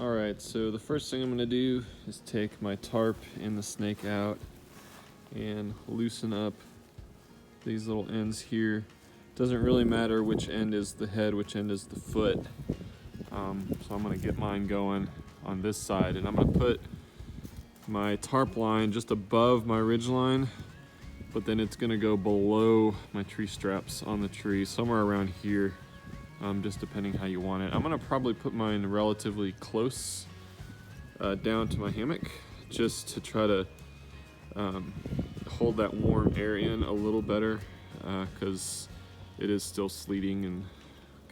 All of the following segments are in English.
Alright, so the first thing I'm going to do is take my tarp and the snake out and loosen up these little ends here. Doesn't really matter which end is the head, which end is the foot. So I'm going to get mine going on this side, and I'm going to put my tarp line just above my ridgeline, but then it's going to go below my tree straps on the tree, somewhere around here. Just depending how you want it. I'm gonna probably put mine relatively close down to my hammock, just to try to hold that warm air in a little better, because it is still sleeting and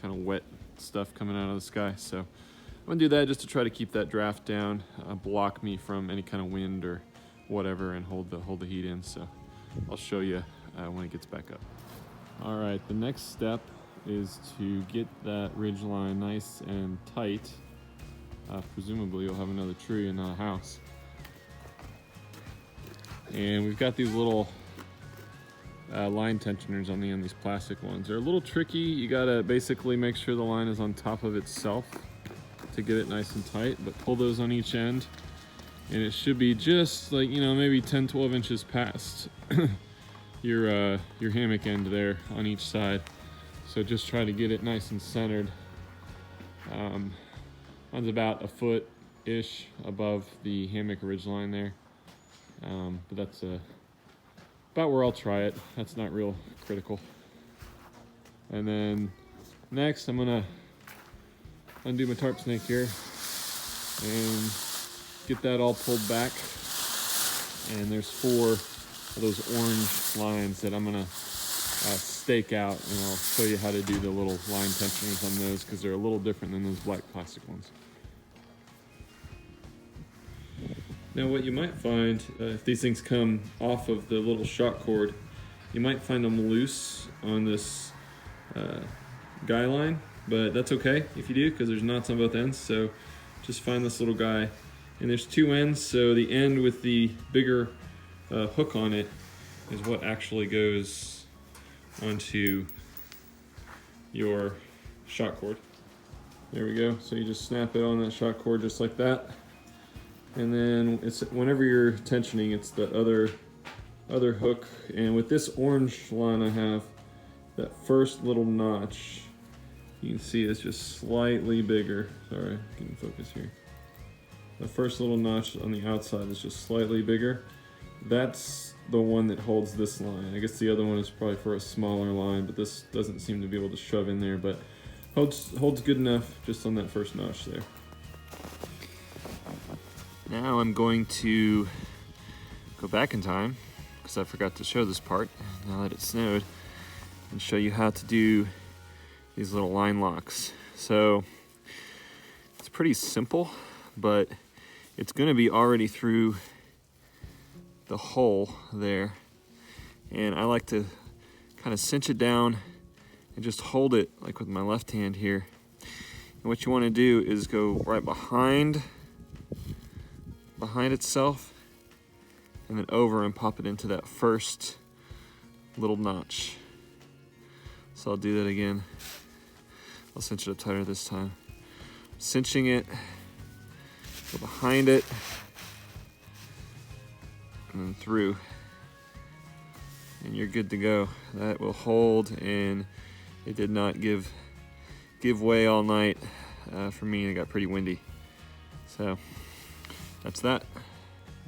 kind of wet stuff coming out of the sky. So I'm gonna do that just to try to keep that draft down, block me from any kind of wind or whatever, and hold the heat in. So I'll show you when it gets back up. All right, the next step is to get that ridge line nice and tight. Presumably you'll have another tree and not a house. And we've got these little line tensioners on the end, these plastic ones. They're a little tricky. You gotta basically make sure the line is on top of itself to get it nice and tight, but pull those on each end. And it should be just like, maybe 10, 12 inches past your hammock end there on each side. So just try to get it nice and centered. Mine's about a foot-ish above the hammock ridge line there. But that's about where I'll try it. That's not real critical. And then next I'm gonna undo my tarp snake here and get that all pulled back. And there's 4 of those orange lines that I'm gonna stake out, and I'll show you how to do the little line tensioners on those, because they're a little different than those black plastic ones. Now what you might find, if these things come off of the little shock cord, you might find them loose on this guy line, but that's okay if you do, because there's knots on both ends. So just find this little guy, and there's 2 ends, so the end with the bigger hook on it is what actually goes onto your shock cord. There we go. So you just snap it on that shock cord just like that, and then it's whenever you're tensioning, it's the other hook. And with this orange line I have, that first little notch, you can see it's just slightly bigger. Sorry, getting focus here. The first little notch on the outside is just slightly bigger. That's the one that holds this line. I guess the other one is probably for a smaller line, but this doesn't seem to be able to shove in there, but holds good enough just on that first notch there. Now I'm going to go back in time, because I forgot to show this part now that it snowed, and show you how to do these little line locks. So it's pretty simple, but it's going to be already through the hole there, and I like to kind of cinch it down and just hold it like with my left hand here. And what you want to do is go right behind itself, and then over and pop it into that first little notch. So I'll do that again. I'll cinch it up tighter this time. Cinching it, go behind it, and then through, and you're good to go. That will hold, and it did not give way all night. For me, it got pretty windy. So that's that.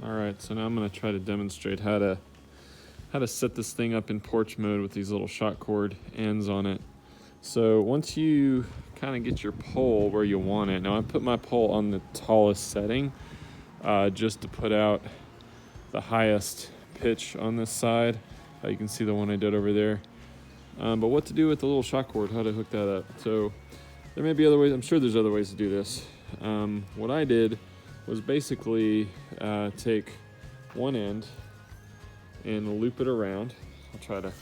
All right, so now I'm going to try to demonstrate how to set this thing up in porch mode with these little shock cord ends on it. So once you kind of get your pole where you want it, now I put my pole on the tallest setting just to put out the highest pitch on this side. You can see the one I did over there. But what to do with the little shock cord, how to hook that up. So there may be other ways, I'm sure there's other ways to do this. What I did was basically take one end and loop it around. I'll try to.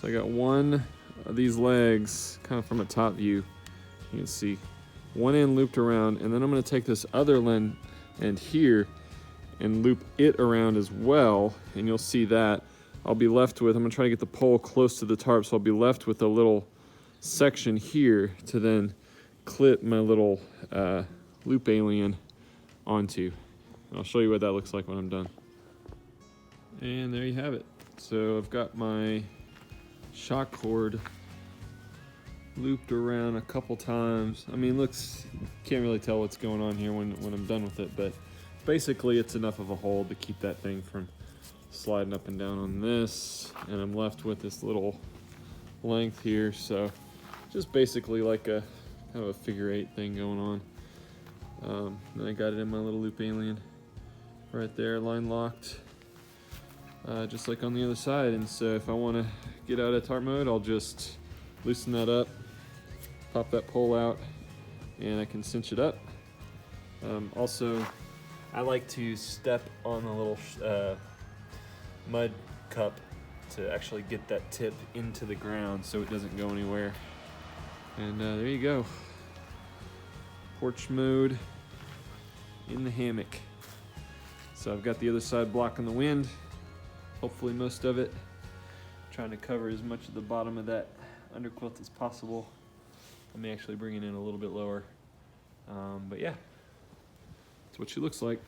So I got one of these legs kind of from a top view. You can see one end looped around, and then I'm going to take this other end here and loop it around as well, and you'll see that I'll be left with, I'm going to try to get the pole close to the tarp, so I'll be left with a little section here to then clip my little LoopAlien onto. I'll show you what that looks like when I'm done. And there you have it. So I've got my shock cord looped around a couple times. I mean, looks, can't really tell what's going on here when I'm done with it, but basically it's enough of a hold to keep that thing from sliding up and down on this, and I'm left with this little length here, so just basically like a kind of a figure 8 thing going on. Then I got it in my little LoopAlien right there, line locked, just like on the other side. And so if I want to get out of tarp mode, I'll just loosen that up, pop that pole out, and I can cinch it up. Also, I like to step on the little mud cup to actually get that tip into the ground so it doesn't go anywhere. And there you go. Porch mode in the hammock. So I've got the other side blocking the wind, hopefully most of it. Trying to cover as much of the bottom of that underquilt as possible. I may actually bring it in a little bit lower. But yeah, that's what she looks like.